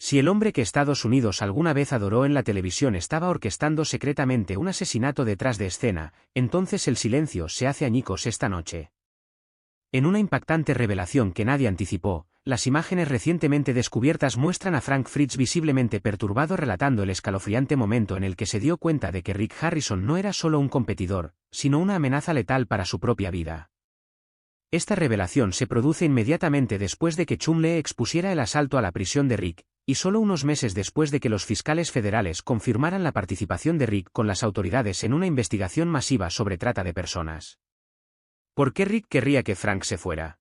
Si el hombre que Estados Unidos alguna vez adoró en la televisión estaba orquestando secretamente un asesinato detrás de escena, entonces el silencio se hace añicos esta noche. En una impactante revelación que nadie anticipó, las imágenes recientemente descubiertas muestran a Frank Fritz visiblemente perturbado relatando el escalofriante momento en el que se dio cuenta de que Rick Harrison no era solo un competidor, sino una amenaza letal para su propia vida. Esta revelación se produce inmediatamente después de que Chumlee expusiera el asalto a la prisión de Rick, y solo unos meses después de que los fiscales federales confirmaran la participación de Rick con las autoridades en una investigación masiva sobre trata de personas. ¿Por qué Rick querría que Frank se fuera?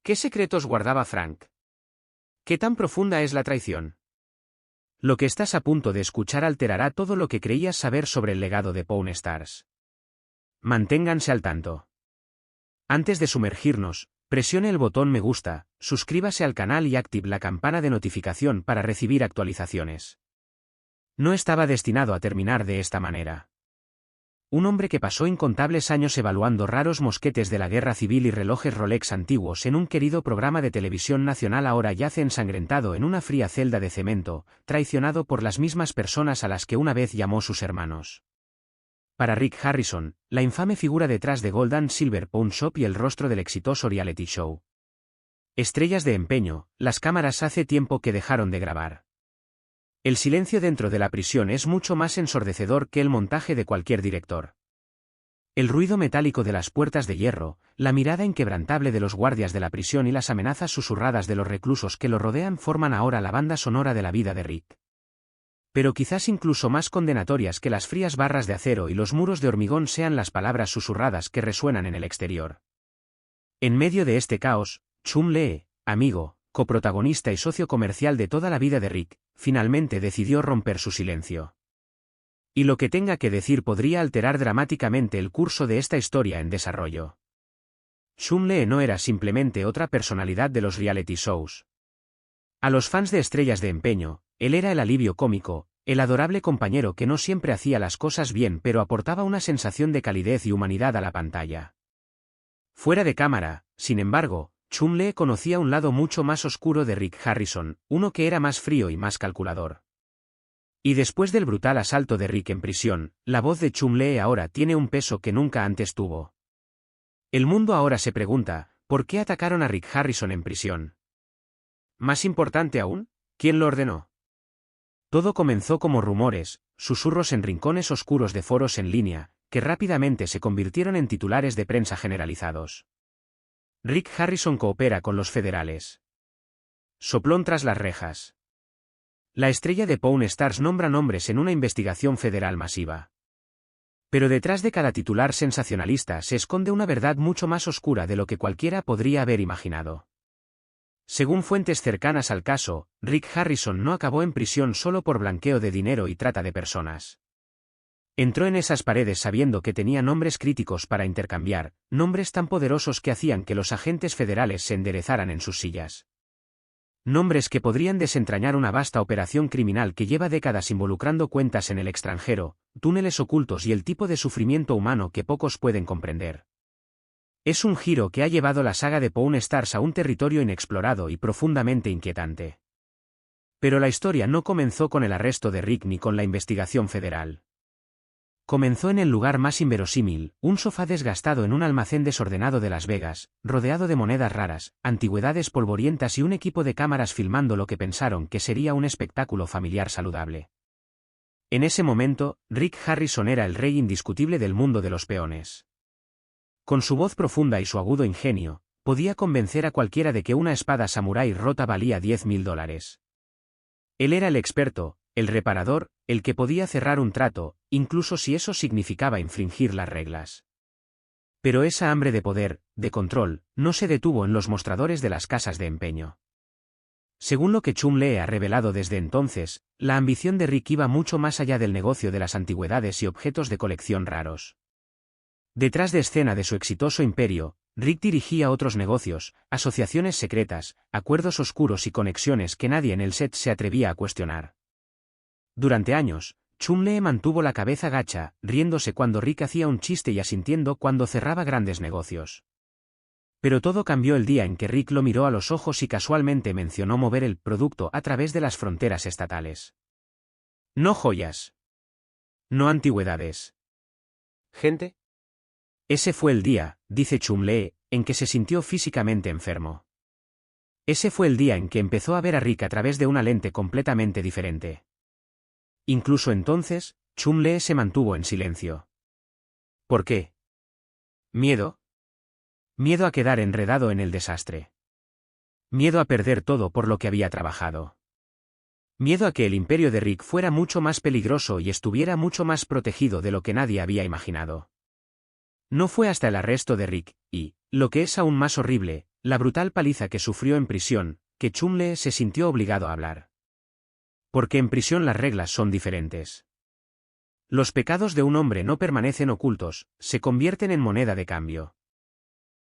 ¿Qué secretos guardaba Frank? ¿Qué tan profunda es la traición? Lo que estás a punto de escuchar alterará todo lo que creías saber sobre el legado de Pawn Stars. Manténganse al tanto. Antes de sumergirnos, presione el botón me gusta, suscríbase al canal y active la campana de notificación para recibir actualizaciones. No estaba destinado a terminar de esta manera. Un hombre que pasó incontables años evaluando raros mosquetes de la guerra civil y relojes Rolex antiguos en un querido programa de televisión nacional ahora yace ensangrentado en una fría celda de cemento, traicionado por las mismas personas a las que una vez llamó sus hermanos. Para Rick Harrison, la infame figura detrás de Gold and Silver Pawn Shop y el rostro del exitoso reality show. Estrellas de empeño, las cámaras hace tiempo que dejaron de grabar. El silencio dentro de la prisión es mucho más ensordecedor que el montaje de cualquier director. El ruido metálico de las puertas de hierro, la mirada inquebrantable de los guardias de la prisión y las amenazas susurradas de los reclusos que lo rodean forman ahora la banda sonora de la vida de Rick. Pero quizás incluso más condenatorias que las frías barras de acero y los muros de hormigón sean las palabras susurradas que resuenan en el exterior. En medio de este caos, Chumlee, amigo, coprotagonista y socio comercial de toda la vida de Rick, finalmente decidió romper su silencio. Y lo que tenga que decir podría alterar dramáticamente el curso de esta historia en desarrollo. Chumlee no era simplemente otra personalidad de los reality shows. A los fans de Estrellas de Empeño, él era el alivio cómico, el adorable compañero que no siempre hacía las cosas bien pero aportaba una sensación de calidez y humanidad a la pantalla. Fuera de cámara, sin embargo, Chumlee conocía un lado mucho más oscuro de Rick Harrison, uno que era más frío y más calculador. Y después del brutal asalto de Rick en prisión, la voz de Chumlee ahora tiene un peso que nunca antes tuvo. El mundo ahora se pregunta, ¿por qué atacaron a Rick Harrison en prisión? Más importante aún, ¿quién lo ordenó? Todo comenzó como rumores, susurros en rincones oscuros de foros en línea, que rápidamente se convirtieron en titulares de prensa generalizados. Rick Harrison coopera con los federales. Soplón tras las rejas. La estrella de Pawn Stars nombra nombres en una investigación federal masiva. Pero detrás de cada titular sensacionalista se esconde una verdad mucho más oscura de lo que cualquiera podría haber imaginado. Según fuentes cercanas al caso, Rick Harrison no acabó en prisión solo por blanqueo de dinero y trata de personas. Entró en esas paredes sabiendo que tenía nombres críticos para intercambiar, nombres tan poderosos que hacían que los agentes federales se enderezaran en sus sillas. Nombres que podrían desentrañar una vasta operación criminal que lleva décadas involucrando cuentas en el extranjero, túneles ocultos y el tipo de sufrimiento humano que pocos pueden comprender. Es un giro que ha llevado la saga de Pawn Stars a un territorio inexplorado y profundamente inquietante. Pero la historia no comenzó con el arresto de Rick ni con la investigación federal. Comenzó en el lugar más inverosímil, un sofá desgastado en un almacén desordenado de Las Vegas, rodeado de monedas raras, antigüedades polvorientas y un equipo de cámaras filmando lo que pensaron que sería un espectáculo familiar saludable. En ese momento, Rick Harrison era el rey indiscutible del mundo de los peones. Con su voz profunda y su agudo ingenio, podía convencer a cualquiera de que una espada samurái rota valía $10,000. Él era el experto, el reparador, el que podía cerrar un trato, incluso si eso significaba infringir las reglas. Pero esa hambre de poder, de control, no se detuvo en los mostradores de las casas de empeño. Según lo que Chumlee ha revelado desde entonces, la ambición de Rick iba mucho más allá del negocio de las antigüedades y objetos de colección raros. Detrás de escena de su exitoso imperio, Rick dirigía otros negocios, asociaciones secretas, acuerdos oscuros y conexiones que nadie en el set se atrevía a cuestionar. Durante años, Chumlee mantuvo la cabeza gacha, riéndose cuando Rick hacía un chiste y asintiendo cuando cerraba grandes negocios. Pero todo cambió el día en que Rick lo miró a los ojos y casualmente mencionó mover el producto a través de las fronteras estatales. No joyas. No antigüedades. ¿Gente? Ese fue el día, dice Chumlee, en que se sintió físicamente enfermo. Ese fue el día en que empezó a ver a Rick a través de una lente completamente diferente. Incluso entonces, Chumlee se mantuvo en silencio. ¿Por qué? ¿Miedo? Miedo a quedar enredado en el desastre. Miedo a perder todo por lo que había trabajado. Miedo a que el imperio de Rick fuera mucho más peligroso y estuviera mucho más protegido de lo que nadie había imaginado. No fue hasta el arresto de Rick, y, lo que es aún más horrible, la brutal paliza que sufrió en prisión, que Chumlee se sintió obligado a hablar. Porque en prisión las reglas son diferentes. Los pecados de un hombre no permanecen ocultos, se convierten en moneda de cambio.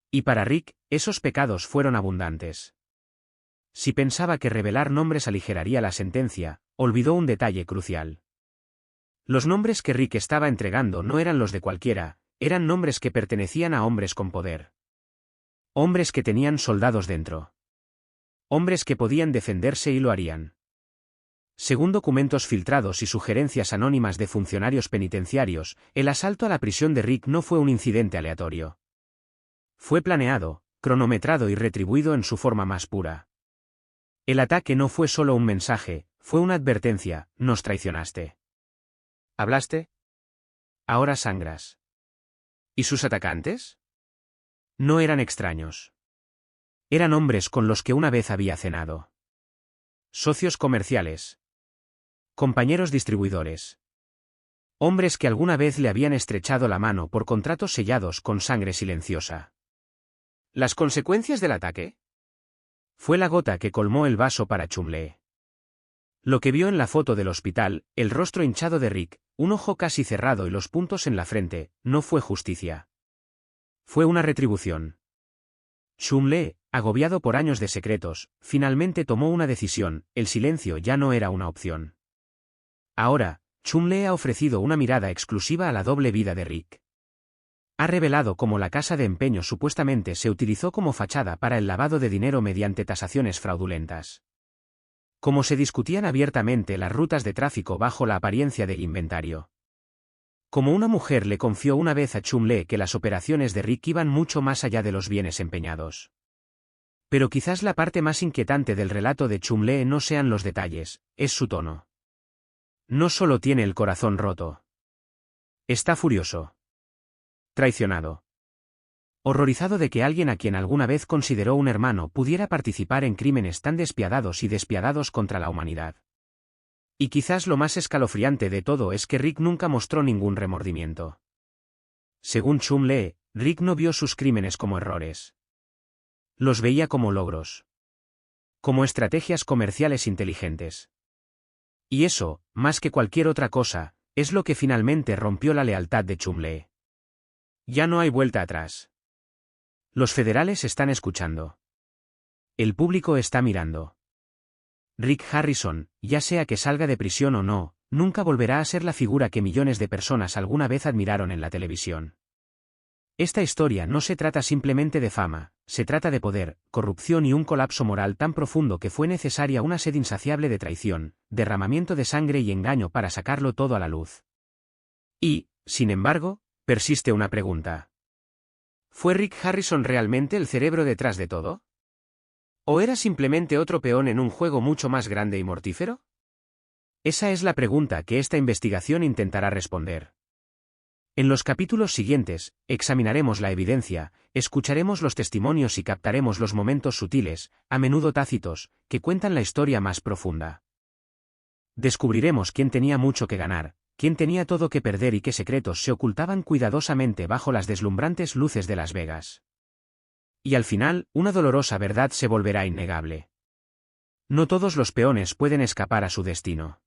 Y para Rick, esos pecados fueron abundantes. Si pensaba que revelar nombres aligeraría la sentencia, olvidó un detalle crucial. Los nombres que Rick estaba entregando no eran los de cualquiera, eran nombres que pertenecían a hombres con poder. Hombres que tenían soldados dentro. Hombres que podían defenderse y lo harían. Según documentos filtrados y sugerencias anónimas de funcionarios penitenciarios, el asalto a la prisión de Rick no fue un incidente aleatorio. Fue planeado, cronometrado y retribuido en su forma más pura. El ataque no fue solo un mensaje, fue una advertencia: nos traicionaste. ¿Hablaste? Ahora sangras. ¿Y sus atacantes? No eran extraños. Eran hombres con los que una vez había cenado. Socios comerciales. Compañeros distribuidores. Hombres que alguna vez le habían estrechado la mano por contratos sellados con sangre silenciosa. ¿Las consecuencias del ataque? Fue la gota que colmó el vaso para Chumlee. Lo que vio en la foto del hospital, el rostro hinchado de Rick, un ojo casi cerrado y los puntos en la frente, no fue justicia. Fue una retribución. Chumlee, agobiado por años de secretos, finalmente tomó una decisión: el silencio ya no era una opción. Ahora, Chumlee ha ofrecido una mirada exclusiva a la doble vida de Rick. Ha revelado cómo la casa de empeño supuestamente se utilizó como fachada para el lavado de dinero mediante tasaciones fraudulentas. Cómo se discutían abiertamente las rutas de tráfico bajo la apariencia de inventario. Como una mujer le confió una vez a Chumlee que las operaciones de Rick iban mucho más allá de los bienes empeñados. Pero quizás la parte más inquietante del relato de Chumlee no sean los detalles, es su tono. No solo tiene el corazón roto. Está furioso. Traicionado. Horrorizado de que alguien a quien alguna vez consideró un hermano pudiera participar en crímenes tan despiadados y despiadados contra la humanidad. Y quizás lo más escalofriante de todo es que Rick nunca mostró ningún remordimiento. Según Chumlee, Rick no vio sus crímenes como errores. Los veía como logros. Como estrategias comerciales inteligentes. Y eso, más que cualquier otra cosa, es lo que finalmente rompió la lealtad de Chumlee. Ya no hay vuelta atrás. Los federales están escuchando. El público está mirando. Rick Harrison, ya sea que salga de prisión o no, nunca volverá a ser la figura que millones de personas alguna vez admiraron en la televisión. Esta historia no se trata simplemente de fama, se trata de poder, corrupción y un colapso moral tan profundo que fue necesaria una sed insaciable de traición, derramamiento de sangre y engaño para sacarlo todo a la luz. Y, sin embargo, persiste una pregunta. ¿Fue Rick Harrison realmente el cerebro detrás de todo? ¿O era simplemente otro peón en un juego mucho más grande y mortífero? Esa es la pregunta que esta investigación intentará responder. En los capítulos siguientes, examinaremos la evidencia, escucharemos los testimonios y captaremos los momentos sutiles, a menudo tácitos, que cuentan la historia más profunda. Descubriremos quién tenía mucho que ganar, quién tenía todo que perder y qué secretos se ocultaban cuidadosamente bajo las deslumbrantes luces de Las Vegas. Y al final, una dolorosa verdad se volverá innegable. No todos los peones pueden escapar a su destino.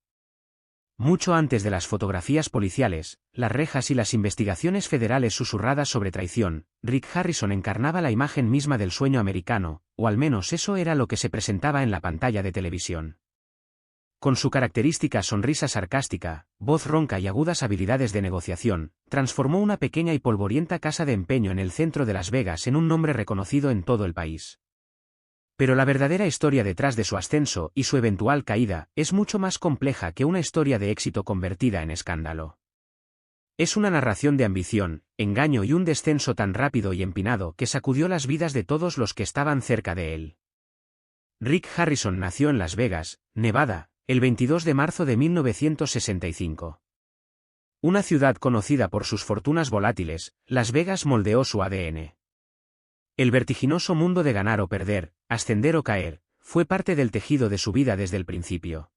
Mucho antes de las fotografías policiales, las rejas y las investigaciones federales susurradas sobre traición, Rick Harrison encarnaba la imagen misma del sueño americano, o al menos eso era lo que se presentaba en la pantalla de televisión. Con su característica sonrisa sarcástica, voz ronca y agudas habilidades de negociación, transformó una pequeña y polvorienta casa de empeño en el centro de Las Vegas en un nombre reconocido en todo el país. Pero la verdadera historia detrás de su ascenso y su eventual caída es mucho más compleja que una historia de éxito convertida en escándalo. Es una narración de ambición, engaño y un descenso tan rápido y empinado que sacudió las vidas de todos los que estaban cerca de él. Rick Harrison nació en Las Vegas, Nevada, el 22 de marzo de 1965. Una ciudad conocida por sus fortunas volátiles, Las Vegas moldeó su ADN. El vertiginoso mundo de ganar o perder, ascender o caer, fue parte del tejido de su vida desde el principio.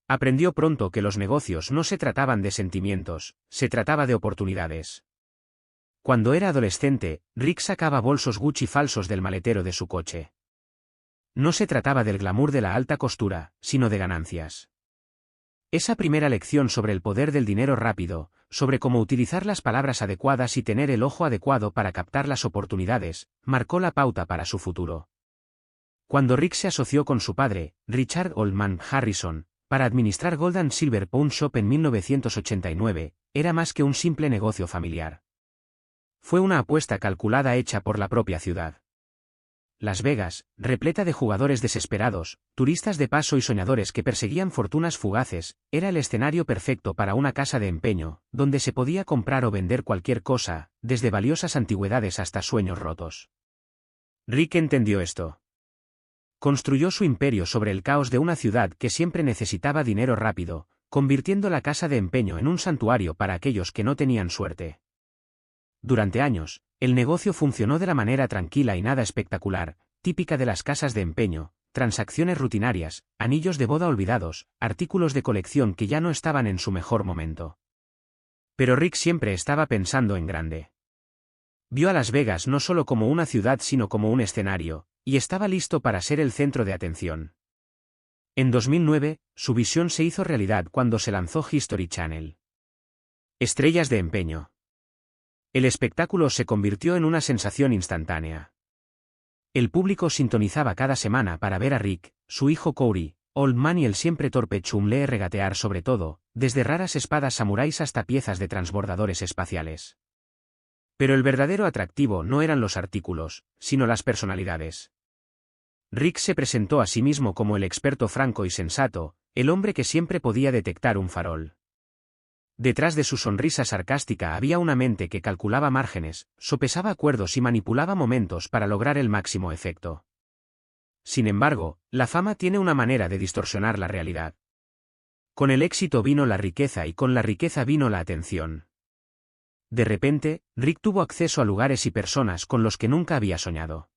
Aprendió pronto que los negocios no se trataban de sentimientos, se trataba de oportunidades. Cuando era adolescente, Rick sacaba bolsos Gucci falsos del maletero de su coche. No se trataba del glamour de la alta costura, sino de ganancias. Esa primera lección sobre el poder del dinero rápido, sobre cómo utilizar las palabras adecuadas y tener el ojo adecuado para captar las oportunidades, marcó la pauta para su futuro. Cuando Rick se asoció con su padre, Richard Oldman Harrison, para administrar Gold and Silver Pawn Shop en 1989, era más que un simple negocio familiar. Fue una apuesta calculada hecha por la propia ciudad. Las Vegas, repleta de jugadores desesperados, turistas de paso y soñadores que perseguían fortunas fugaces, era el escenario perfecto para una casa de empeño, donde se podía comprar o vender cualquier cosa, desde valiosas antigüedades hasta sueños rotos. Rick entendió esto. Construyó su imperio sobre el caos de una ciudad que siempre necesitaba dinero rápido, convirtiendo la casa de empeño en un santuario para aquellos que no tenían suerte. Durante años, el negocio funcionó de la manera tranquila y nada espectacular, típica de las casas de empeño, transacciones rutinarias, anillos de boda olvidados, artículos de colección que ya no estaban en su mejor momento. Pero Rick siempre estaba pensando en grande. Vio a Las Vegas no solo como una ciudad sino como un escenario, y estaba listo para ser el centro de atención. En 2009, su visión se hizo realidad cuando se lanzó History Channel. Estrellas de empeño. El espectáculo se convirtió en una sensación instantánea. El público sintonizaba cada semana para ver a Rick, su hijo Corey, Oldman y el siempre torpe Chum Lee regatear sobre todo, desde raras espadas samuráis hasta piezas de transbordadores espaciales. Pero el verdadero atractivo no eran los artículos, sino las personalidades. Rick se presentó a sí mismo como el experto franco y sensato, el hombre que siempre podía detectar un farol. Detrás de su sonrisa sarcástica había una mente que calculaba márgenes, sopesaba acuerdos y manipulaba momentos para lograr el máximo efecto. Sin embargo, la fama tiene una manera de distorsionar la realidad. Con el éxito vino la riqueza y con la riqueza vino la atención. De repente, Rick tuvo acceso a lugares y personas con los que nunca había soñado.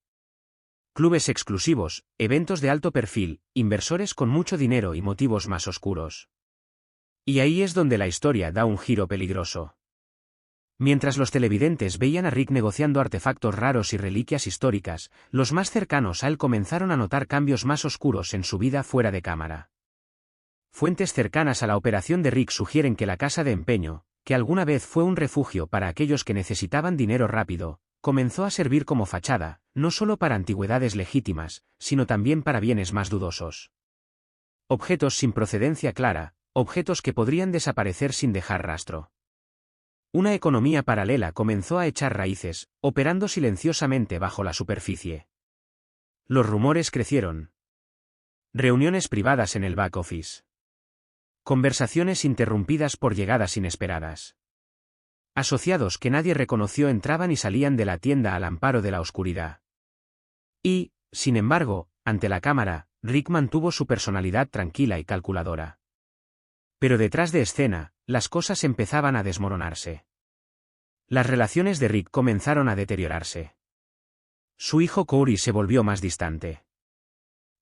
Clubes exclusivos, eventos de alto perfil, inversores con mucho dinero y motivos más oscuros. Y ahí es donde la historia da un giro peligroso. Mientras los televidentes veían a Rick negociando artefactos raros y reliquias históricas, los más cercanos a él comenzaron a notar cambios más oscuros en su vida fuera de cámara. Fuentes cercanas a la operación de Rick sugieren que la casa de empeño, que alguna vez fue un refugio para aquellos que necesitaban dinero rápido, comenzó a servir como fachada, no solo para antigüedades legítimas, sino también para bienes más dudosos. Objetos sin procedencia clara, objetos que podrían desaparecer sin dejar rastro. Una economía paralela comenzó a echar raíces, operando silenciosamente bajo la superficie. Los rumores crecieron. Reuniones privadas en el back office. Conversaciones interrumpidas por llegadas inesperadas. Asociados que nadie reconoció entraban y salían de la tienda al amparo de la oscuridad. Y, sin embargo, ante la cámara, Rick mantuvo su personalidad tranquila y calculadora. Pero detrás de escena, las cosas empezaban a desmoronarse. Las relaciones de Rick comenzaron a deteriorarse. Su hijo Corey se volvió más distante.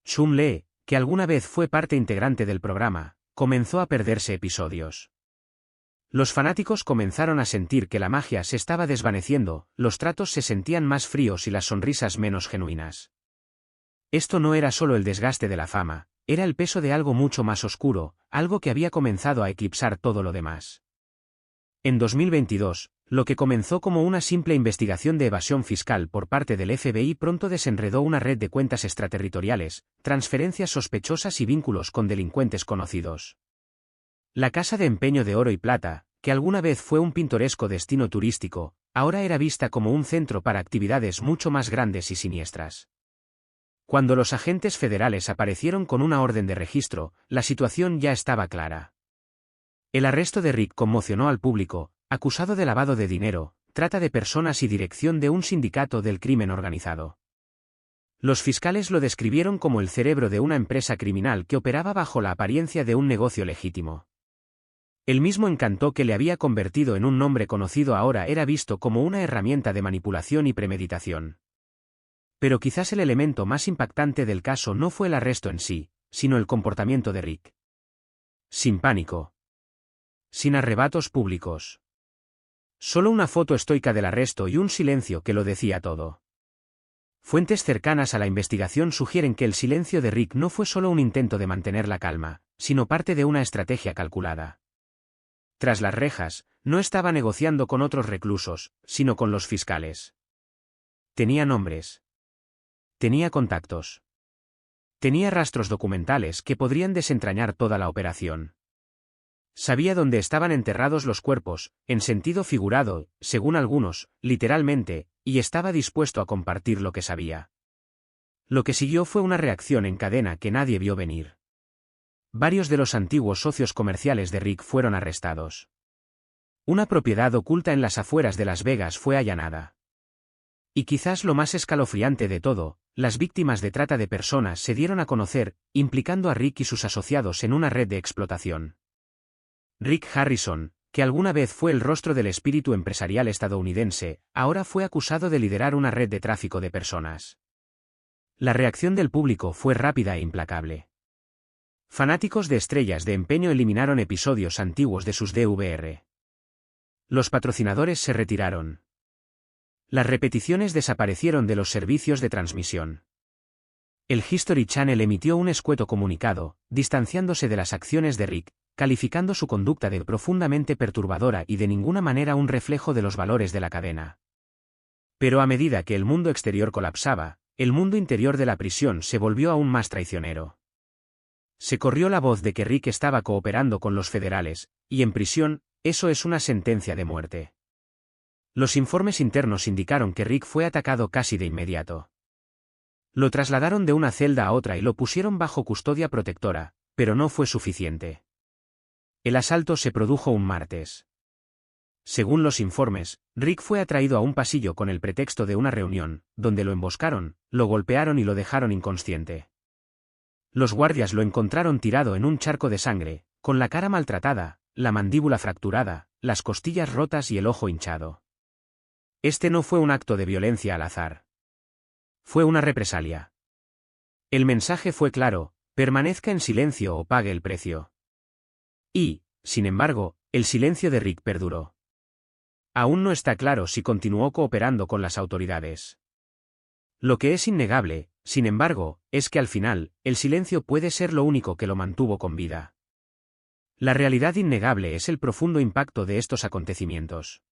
Chum Lee, que alguna vez fue parte integrante del programa, comenzó a perderse episodios. Los fanáticos comenzaron a sentir que la magia se estaba desvaneciendo, los tratos se sentían más fríos y las sonrisas menos genuinas. Esto no era solo el desgaste de la fama, era el peso de algo mucho más oscuro, algo que había comenzado a eclipsar todo lo demás. En 2022, Lo que comenzó como una simple investigación de evasión fiscal por parte del FBI pronto desenredó una red de cuentas extraterritoriales, transferencias sospechosas y vínculos con delincuentes conocidos. La casa de empeño de oro y plata, que alguna vez fue un pintoresco destino turístico, ahora era vista como un centro para actividades mucho más grandes y siniestras. Cuando los agentes federales aparecieron con una orden de registro, la situación ya estaba clara. El arresto de Rick conmocionó al público, acusado de lavado de dinero, trata de personas y dirección de un sindicato del crimen organizado. Los fiscales lo describieron como el cerebro de una empresa criminal que operaba bajo la apariencia de un negocio legítimo. El mismo encanto que le había convertido en un nombre conocido ahora era visto como una herramienta de manipulación y premeditación. Pero quizás el elemento más impactante del caso no fue el arresto en sí, sino el comportamiento de Rick. Sin pánico. Sin arrebatos públicos. Solo una foto estoica del arresto y un silencio que lo decía todo. Fuentes cercanas a la investigación sugieren que el silencio de Rick no fue solo un intento de mantener la calma, sino parte de una estrategia calculada. Tras las rejas, no estaba negociando con otros reclusos, sino con los fiscales. Tenía nombres. Tenía contactos. Tenía rastros documentales que podrían desentrañar toda la operación. Sabía dónde estaban enterrados los cuerpos, en sentido figurado, según algunos, literalmente, y estaba dispuesto a compartir lo que sabía. Lo que siguió fue una reacción en cadena que nadie vio venir. Varios de los antiguos socios comerciales de Rick fueron arrestados. Una propiedad oculta en las afueras de Las Vegas fue allanada. Y quizás lo más escalofriante de todo, las víctimas de trata de personas se dieron a conocer, implicando a Rick y sus asociados en una red de explotación. Rick Harrison, que alguna vez fue el rostro del espíritu empresarial estadounidense, ahora fue acusado de liderar una red de tráfico de personas. La reacción del público fue rápida e implacable. Fanáticos de estrellas de empeño eliminaron episodios antiguos de sus DVR. Los patrocinadores se retiraron. Las repeticiones desaparecieron de los servicios de transmisión. El History Channel emitió un escueto comunicado, distanciándose de las acciones de Rick, calificando su conducta de profundamente perturbadora y de ninguna manera un reflejo de los valores de la cadena. Pero a medida que el mundo exterior colapsaba, el mundo interior de la prisión se volvió aún más traicionero. Se corrió la voz de que Rick estaba cooperando con los federales, y en prisión, eso es una sentencia de muerte. Los informes internos indicaron que Rick fue atacado casi de inmediato. Lo trasladaron de una celda a otra y lo pusieron bajo custodia protectora, pero no fue suficiente. El asalto se produjo un martes. Según los informes, Rick fue atraído a un pasillo con el pretexto de una reunión, donde lo emboscaron, lo golpearon y lo dejaron inconsciente. Los guardias lo encontraron tirado en un charco de sangre, con la cara maltratada, la mandíbula fracturada, las costillas rotas y el ojo hinchado. Este no fue un acto de violencia al azar. Fue una represalia. El mensaje fue claro: permanezca en silencio o pague el precio. Y, sin embargo, el silencio de Rick perduró. Aún no está claro si continuó cooperando con las autoridades. Lo que es innegable, sin embargo, es que al final, el silencio puede ser lo único que lo mantuvo con vida. La realidad innegable es el profundo impacto de estos acontecimientos.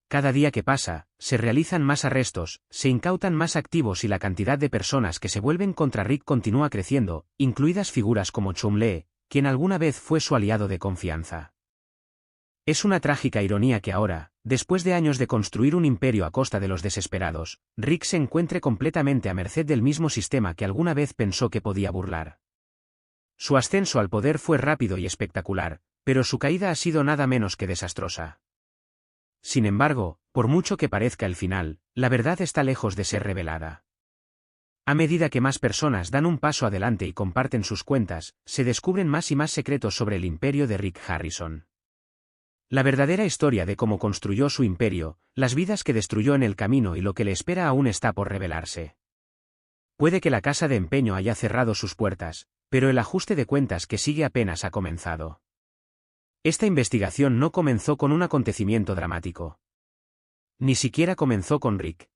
Cada día que pasa, se realizan más arrestos, se incautan más activos y la cantidad de personas que se vuelven contra Rick continúa creciendo, incluidas figuras como Chum Lee, quien alguna vez fue su aliado de confianza. Es una trágica ironía que ahora, después de años de construir un imperio a costa de los desesperados, Rick se encuentre completamente a merced del mismo sistema que alguna vez pensó que podía burlar. Su ascenso al poder fue rápido y espectacular, pero su caída ha sido nada menos que desastrosa. Sin embargo, por mucho que parezca el final, la verdad está lejos de ser revelada. A medida que más personas dan un paso adelante y comparten sus cuentas, se descubren más y más secretos sobre el imperio de Rick Harrison. La verdadera historia de cómo construyó su imperio, las vidas que destruyó en el camino y lo que le espera aún está por revelarse. Puede que la casa de empeño haya cerrado sus puertas, pero el ajuste de cuentas que sigue apenas ha comenzado. Esta investigación no comenzó con un acontecimiento dramático. Ni siquiera comenzó con Rick.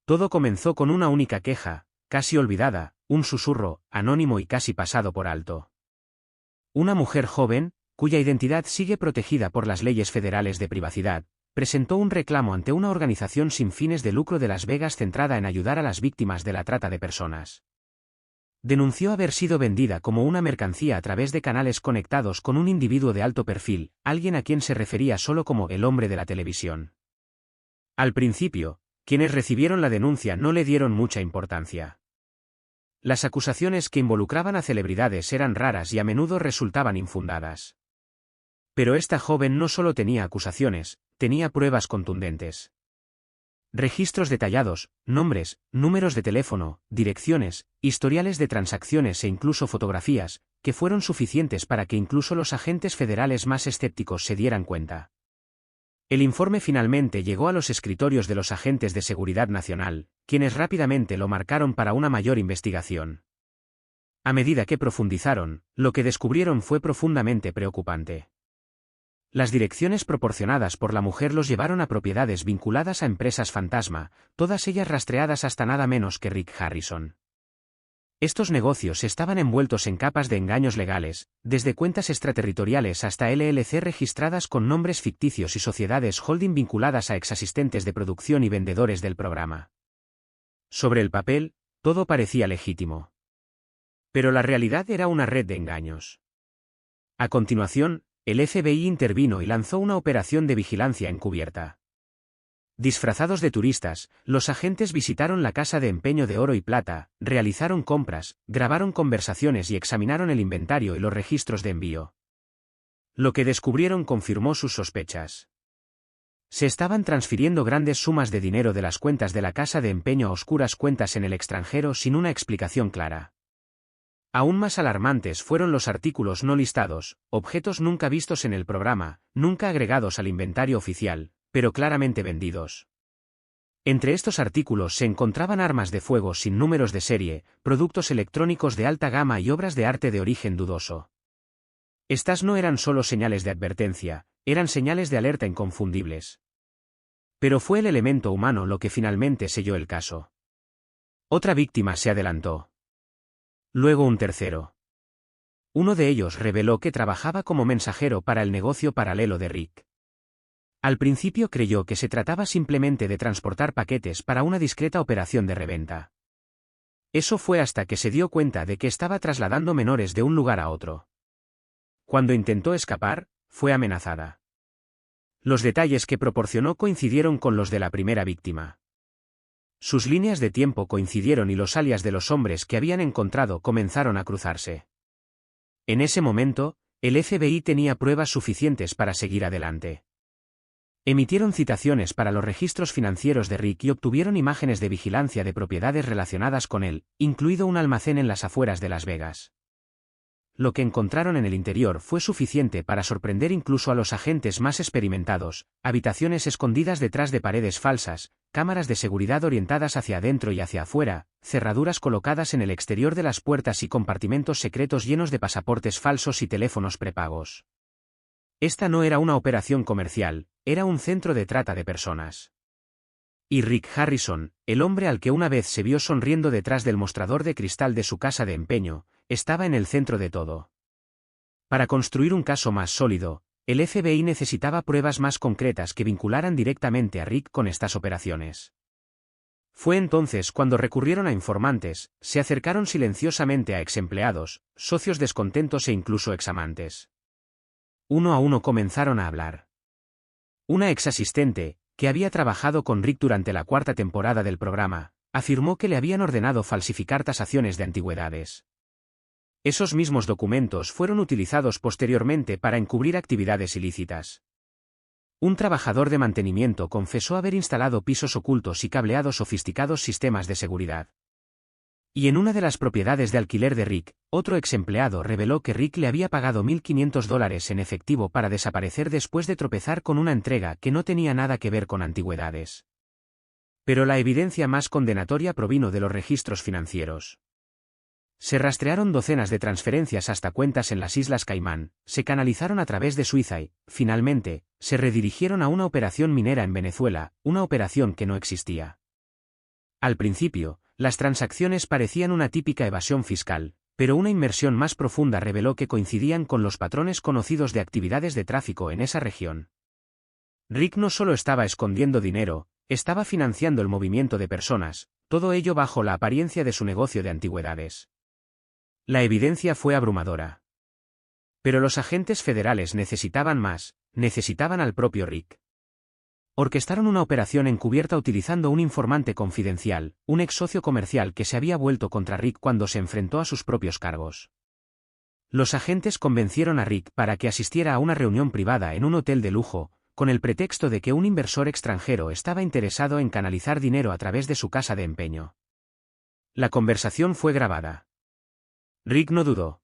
Todo comenzó con una única queja, casi olvidada, un susurro, anónimo y casi pasado por alto. Una mujer joven, cuya identidad sigue protegida por las leyes federales de privacidad, presentó un reclamo ante una organización sin fines de lucro de Las Vegas centrada en ayudar a las víctimas de la trata de personas. Denunció haber sido vendida como una mercancía a través de canales conectados con un individuo de alto perfil, alguien a quien se refería solo como el hombre de la televisión. Al principio, quienes recibieron la denuncia no le dieron mucha importancia. Las acusaciones que involucraban a celebridades eran raras y a menudo resultaban infundadas. Pero esta joven no solo tenía acusaciones, tenía pruebas contundentes. Registros detallados, nombres, números de teléfono, direcciones, historiales de transacciones e incluso fotografías, que fueron suficientes para que incluso los agentes federales más escépticos se dieran cuenta. El informe finalmente llegó a los escritorios de los agentes de seguridad nacional, quienes rápidamente lo marcaron para una mayor investigación. A medida que profundizaron, lo que descubrieron fue profundamente preocupante. Las direcciones proporcionadas por la mujer los llevaron a propiedades vinculadas a empresas fantasma, todas ellas rastreadas hasta nada menos que Rick Harrison. Estos negocios estaban envueltos en capas de engaños legales, desde cuentas extraterritoriales hasta LLC registradas con nombres ficticios y sociedades holding vinculadas a exasistentes de producción y vendedores del programa. Sobre el papel, todo parecía legítimo. Pero la realidad era una red de engaños. A continuación, el FBI intervino y lanzó una operación de vigilancia encubierta. Disfrazados de turistas, los agentes visitaron la casa de empeño de oro y plata, realizaron compras, grabaron conversaciones y examinaron el inventario y los registros de envío. Lo que descubrieron confirmó sus sospechas. Se estaban transfiriendo grandes sumas de dinero de las cuentas de la casa de empeño a oscuras cuentas en el extranjero sin una explicación clara. Aún más alarmantes fueron los artículos no listados, objetos nunca vistos en el programa, nunca agregados al inventario oficial, pero claramente vendidos. Entre estos artículos se encontraban armas de fuego sin números de serie, productos electrónicos de alta gama y obras de arte de origen dudoso. Estas no eran solo señales de advertencia, eran señales de alerta inconfundibles. Pero fue el elemento humano lo que finalmente selló el caso. Otra víctima se adelantó. Luego un tercero. Uno de ellos reveló que trabajaba como mensajero para el negocio paralelo de Rick. Al principio creyó que se trataba simplemente de transportar paquetes para una discreta operación de reventa. Eso fue hasta que se dio cuenta de que estaba trasladando menores de un lugar a otro. Cuando intentó escapar, fue amenazada. Los detalles que proporcionó coincidieron con los de la primera víctima. Sus líneas de tiempo coincidieron y los alias de los hombres que habían encontrado comenzaron a cruzarse. En ese momento, el FBI tenía pruebas suficientes para seguir adelante. Emitieron citaciones para los registros financieros de Rick y obtuvieron imágenes de vigilancia de propiedades relacionadas con él, incluido un almacén en las afueras de Las Vegas. Lo que encontraron en el interior fue suficiente para sorprender incluso a los agentes más experimentados: habitaciones escondidas detrás de paredes falsas, cámaras de seguridad orientadas hacia adentro y hacia afuera, cerraduras colocadas en el exterior de las puertas y compartimentos secretos llenos de pasaportes falsos y teléfonos prepagos. Esta no era una operación comercial, era un centro de trata de personas. Y Rick Harrison, el hombre al que una vez se vio sonriendo detrás del mostrador de cristal de su casa de empeño, estaba en el centro de todo. Para construir un caso más sólido, el FBI necesitaba pruebas más concretas que vincularan directamente a Rick con estas operaciones. Fue entonces cuando recurrieron a informantes, se acercaron silenciosamente a exempleados, socios descontentos e incluso examantes. Uno a uno comenzaron a hablar. Una exasistente, que había trabajado con Rick durante la cuarta temporada del programa, afirmó que le habían ordenado falsificar tasaciones de antigüedades. Esos mismos documentos fueron utilizados posteriormente para encubrir actividades ilícitas. Un trabajador de mantenimiento confesó haber instalado pisos ocultos y cableado sofisticados sistemas de seguridad. Y en una de las propiedades de alquiler de Rick, otro exempleado reveló que Rick le había pagado $1.500 en efectivo para desaparecer después de tropezar con una entrega que no tenía nada que ver con antigüedades. Pero la evidencia más condenatoria provino de los registros financieros. Se rastrearon docenas de transferencias hasta cuentas en las Islas Caimán, se canalizaron a través de Suiza y, finalmente, se redirigieron a una operación minera en Venezuela, una operación que no existía. Al principio, las transacciones parecían una típica evasión fiscal, pero una inmersión más profunda reveló que coincidían con los patrones conocidos de actividades de tráfico en esa región. Rick no solo estaba escondiendo dinero, estaba financiando el movimiento de personas, todo ello bajo la apariencia de su negocio de antigüedades. La evidencia fue abrumadora. Pero los agentes federales necesitaban más, necesitaban al propio Rick. Orquestaron una operación encubierta utilizando un informante confidencial, un ex socio comercial que se había vuelto contra Rick cuando se enfrentó a sus propios cargos. Los agentes convencieron a Rick para que asistiera a una reunión privada en un hotel de lujo, con el pretexto de que un inversor extranjero estaba interesado en canalizar dinero a través de su casa de empeño. La conversación fue grabada. Rick no dudó.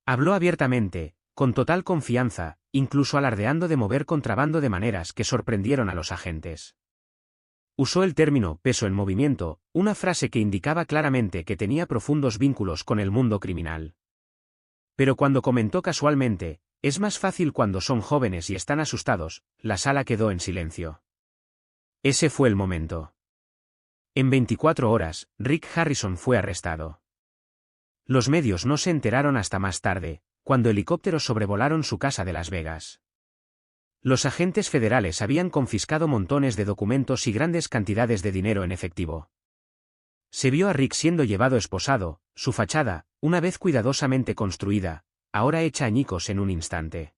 Habló abiertamente, con total confianza, incluso alardeando de mover contrabando de maneras que sorprendieron a los agentes. Usó el término peso en movimiento, una frase que indicaba claramente que tenía profundos vínculos con el mundo criminal. Pero cuando comentó casualmente, es más fácil cuando son jóvenes y están asustados, la sala quedó en silencio. Ese fue el momento. En 24 horas, Rick Harrison fue arrestado. Los medios no se enteraron hasta más tarde, cuando helicópteros sobrevolaron su casa de Las Vegas. Los agentes federales habían confiscado montones de documentos y grandes cantidades de dinero en efectivo. Se vio a Rick siendo llevado esposado, su fachada, una vez cuidadosamente construida, ahora hecha añicos en un instante.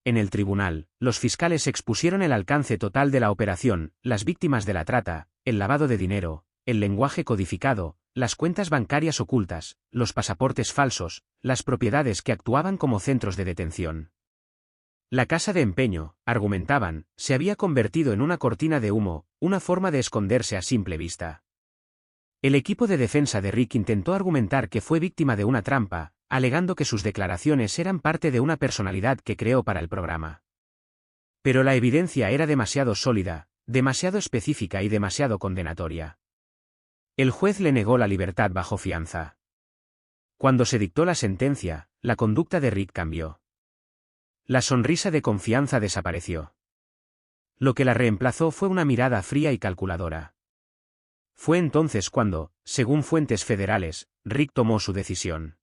En el tribunal, los fiscales expusieron el alcance total de la operación, las víctimas de la trata, el lavado de dinero, el lenguaje codificado, las cuentas bancarias ocultas, los pasaportes falsos, las propiedades que actuaban como centros de detención. La casa de empeño, argumentaban, se había convertido en una cortina de humo, una forma de esconderse a simple vista. El equipo de defensa de Rick intentó argumentar que fue víctima de una trampa, alegando que sus declaraciones eran parte de una personalidad que creó para el programa. Pero la evidencia era demasiado sólida, demasiado específica y demasiado condenatoria. El juez le negó la libertad bajo fianza. Cuando se dictó la sentencia, la conducta de Rick cambió. La sonrisa de confianza desapareció. Lo que la reemplazó fue una mirada fría y calculadora. Fue entonces cuando, según fuentes federales, Rick tomó su decisión.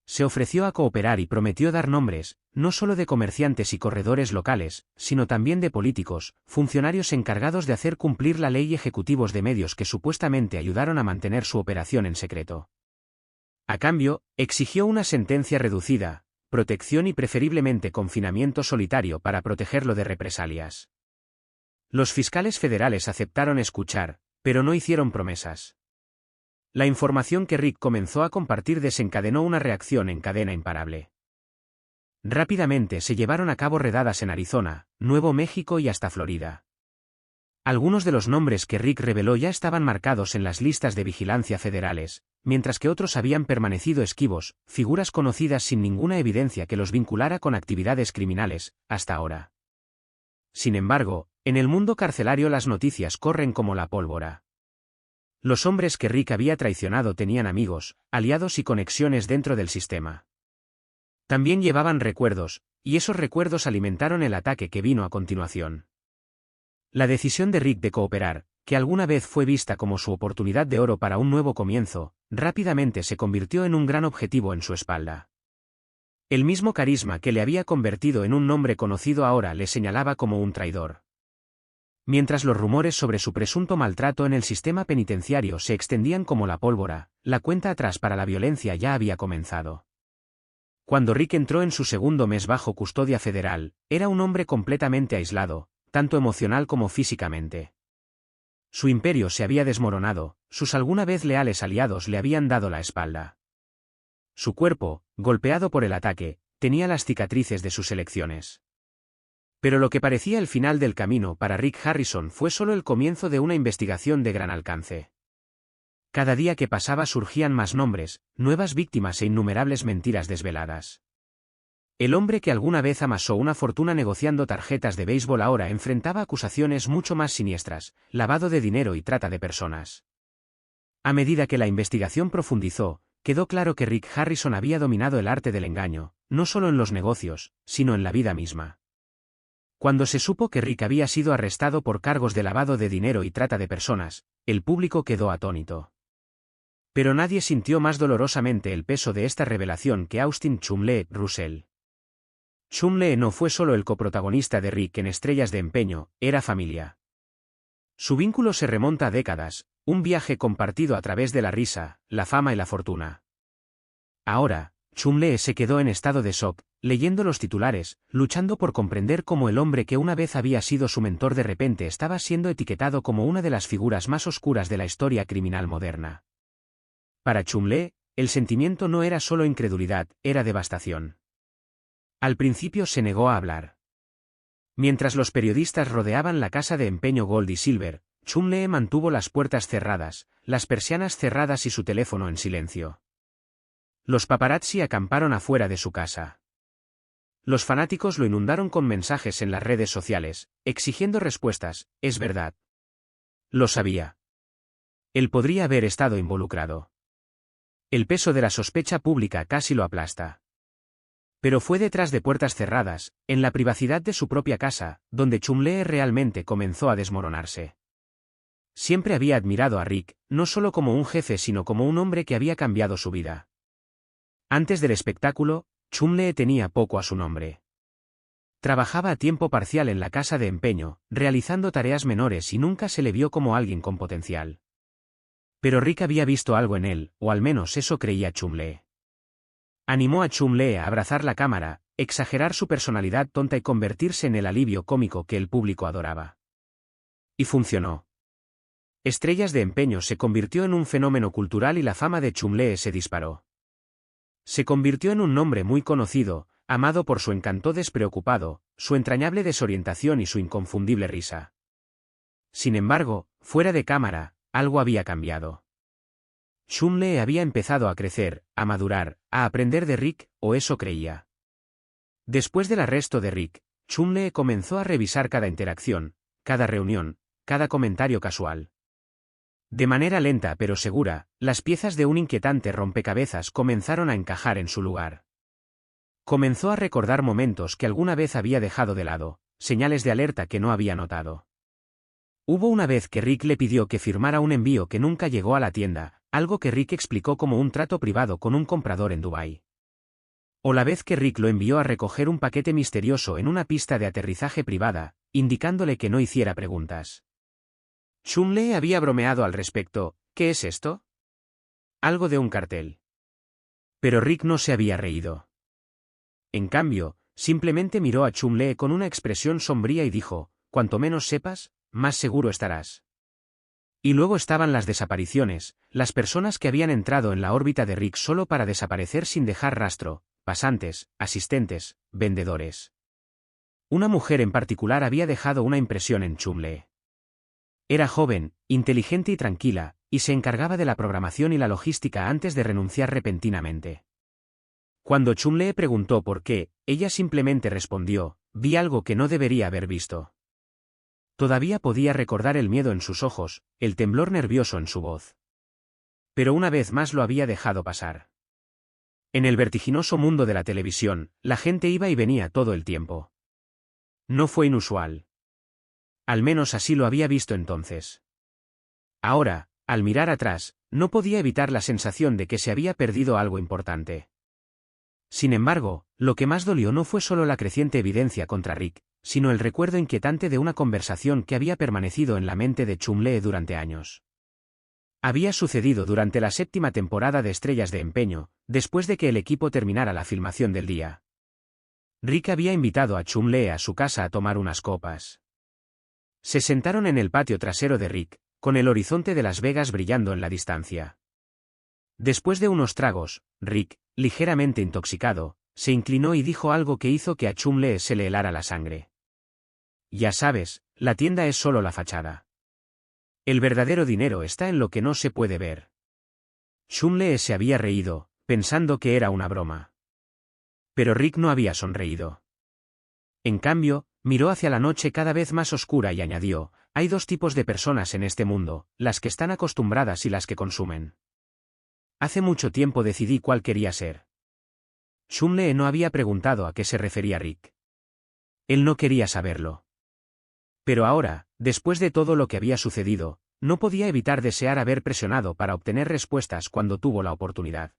Se ofreció a cooperar y prometió dar nombres, no solo de comerciantes y corredores locales, sino también de políticos, funcionarios encargados de hacer cumplir la ley y ejecutivos de medios que supuestamente ayudaron a mantener su operación en secreto. A cambio, exigió una sentencia reducida, protección y preferiblemente confinamiento solitario para protegerlo de represalias. Los fiscales federales aceptaron escuchar, pero no hicieron promesas. La información que Rick comenzó a compartir desencadenó una reacción en cadena imparable. Rápidamente se llevaron a cabo redadas en Arizona, Nuevo México y hasta Florida. Algunos de los nombres que Rick reveló ya estaban marcados en las listas de vigilancia federales, mientras que otros habían permanecido esquivos, figuras conocidas sin ninguna evidencia que los vinculara con actividades criminales, hasta ahora. Sin embargo, en el mundo carcelario las noticias corren como la pólvora. Los hombres que Rick había traicionado tenían amigos, aliados y conexiones dentro del sistema. También llevaban recuerdos, y esos recuerdos alimentaron el ataque que vino a continuación. La decisión de Rick de cooperar, que alguna vez fue vista como su oportunidad de oro para un nuevo comienzo, rápidamente se convirtió en un gran objetivo en su espalda. El mismo carisma que le había convertido en un nombre conocido ahora le señalaba como un traidor. Mientras los rumores sobre su presunto maltrato en el sistema penitenciario se extendían como la pólvora, la cuenta atrás para la violencia ya había comenzado. Cuando Rick entró en su segundo mes bajo custodia federal, era un hombre completamente aislado, tanto emocional como físicamente. Su imperio se había desmoronado, sus alguna vez leales aliados le habían dado la espalda. Su cuerpo, golpeado por el ataque, tenía las cicatrices de sus elecciones. Pero lo que parecía el final del camino para Rick Harrison fue solo el comienzo de una investigación de gran alcance. Cada día que pasaba surgían más nombres, nuevas víctimas e innumerables mentiras desveladas. El hombre que alguna vez amasó una fortuna negociando tarjetas de béisbol ahora enfrentaba acusaciones mucho más siniestras, lavado de dinero y trata de personas. A medida que la investigación profundizó, quedó claro que Rick Harrison había dominado el arte del engaño, no solo en los negocios, sino en la vida misma. Cuando se supo que Rick había sido arrestado por cargos de lavado de dinero y trata de personas, el público quedó atónito. Pero nadie sintió más dolorosamente el peso de esta revelación que Austin Chumlee Russell. Chumlee no fue solo el coprotagonista de Rick en Estrellas de Empeño, era familia. Su vínculo se remonta a décadas, un viaje compartido a través de la risa, la fama y la fortuna. Ahora, Chumlee se quedó en estado de shock, leyendo los titulares, luchando por comprender cómo el hombre que una vez había sido su mentor de repente estaba siendo etiquetado como una de las figuras más oscuras de la historia criminal moderna. Para Chumlee, el sentimiento no era solo incredulidad, era devastación. Al principio se negó a hablar. Mientras los periodistas rodeaban la casa de empeño Gold y Silver, Chumlee mantuvo las puertas cerradas, las persianas cerradas y su teléfono en silencio. Los paparazzi acamparon afuera de su casa. Los fanáticos lo inundaron con mensajes en las redes sociales, exigiendo respuestas, es verdad. Lo sabía. Él podría haber estado involucrado. El peso de la sospecha pública casi lo aplasta. Pero fue detrás de puertas cerradas, en la privacidad de su propia casa, donde Chumlee realmente comenzó a desmoronarse. Siempre había admirado a Rick, no solo como un jefe sino como un hombre que había cambiado su vida. Antes del espectáculo, Chumlee tenía poco a su nombre. Trabajaba a tiempo parcial en la casa de empeño, realizando tareas menores y nunca se le vio como alguien con potencial. Pero Rick había visto algo en él, o al menos eso creía Chumlee. Animó a Chumlee a abrazar la cámara, exagerar su personalidad tonta y convertirse en el alivio cómico que el público adoraba. Y funcionó. Estrellas de Empeño se convirtió en un fenómeno cultural y la fama de Chumlee se disparó. Se convirtió en un nombre muy conocido, amado por su encanto despreocupado, su entrañable desorientación y su inconfundible risa. Sin embargo, fuera de cámara, algo había cambiado. Chumlee había empezado a crecer, a madurar, a aprender de Rick, o eso creía. Después del arresto de Rick, Chumlee comenzó a revisar cada interacción, cada reunión, cada comentario casual. De manera lenta pero segura, las piezas de un inquietante rompecabezas comenzaron a encajar en su lugar. Comenzó a recordar momentos que alguna vez había dejado de lado, señales de alerta que no había notado. Hubo una vez que Rick le pidió que firmara un envío que nunca llegó a la tienda, algo que Rick explicó como un trato privado con un comprador en Dubái. O la vez que Rick lo envió a recoger un paquete misterioso en una pista de aterrizaje privada, indicándole que no hiciera preguntas. Chumlee había bromeado al respecto, ¿qué es esto? Algo de un cartel. Pero Rick no se había reído. En cambio, simplemente miró a Chumlee con una expresión sombría y dijo, cuanto menos sepas, más seguro estarás. Y luego estaban las desapariciones, las personas que habían entrado en la órbita de Rick solo para desaparecer sin dejar rastro, pasantes, asistentes, vendedores. Una mujer en particular había dejado una impresión en Chumlee. Era joven, inteligente y tranquila, y se encargaba de la programación y la logística antes de renunciar repentinamente. Cuando Chumlee preguntó por qué, ella simplemente respondió, vi algo que no debería haber visto. Todavía podía recordar el miedo en sus ojos, el temblor nervioso en su voz. Pero una vez más lo había dejado pasar. En el vertiginoso mundo de la televisión, la gente iba y venía todo el tiempo. No fue inusual. Al menos así lo había visto entonces. Ahora, al mirar atrás, no podía evitar la sensación de que se había perdido algo importante. Sin embargo, lo que más dolió no fue solo la creciente evidencia contra Rick, sino el recuerdo inquietante de una conversación que había permanecido en la mente de Chumlee durante años. Había sucedido durante la 7ª temporada de Estrellas de Empeño, después de que el equipo terminara la filmación del día. Rick había invitado a Chumlee a su casa a tomar unas copas. Se sentaron en el patio trasero de Rick, con el horizonte de Las Vegas brillando en la distancia. Después de unos tragos, Rick, ligeramente intoxicado, se inclinó y dijo algo que hizo que a Chumlee se le helara la sangre. Ya sabes, la tienda es solo la fachada. El verdadero dinero está en lo que no se puede ver. Chumlee se había reído, pensando que era una broma. Pero Rick no había sonreído. En cambio, miró hacia la noche cada vez más oscura y añadió, hay dos tipos de personas en este mundo, las que están acostumbradas y las que consumen. Hace mucho tiempo decidí cuál quería ser. Chumlee no había preguntado a qué se refería Rick. Él no quería saberlo. Pero ahora, después de todo lo que había sucedido, no podía evitar desear haber presionado para obtener respuestas cuando tuvo la oportunidad.